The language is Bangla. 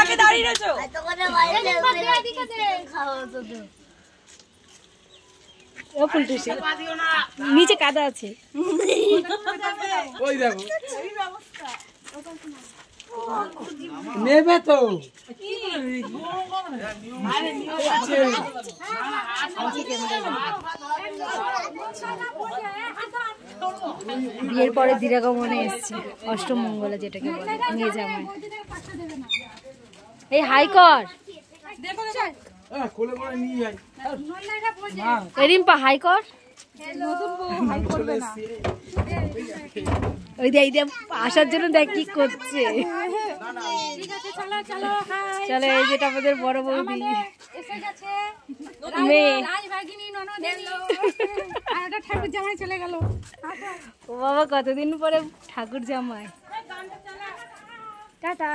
ফাঁকে দাঁড়িয়ে রয়েছো নিচে কাদা আছে নেবে তো বিয়ের পরে দিরাগমনে এসছে অষ্টমঙ্গলে যেটাকে বলে নিয়ে যাবে এই হাই কর রিম্পা হাই কর ওই দেখ আসার জন্য দেখ কি করছে চলো এই যেটা আমাদের বড় বৌদি মেয়ে ঠাকুর জামাই চলে গেল ও বাবা কতদিন পরে ঠাকুর জামাই টাটা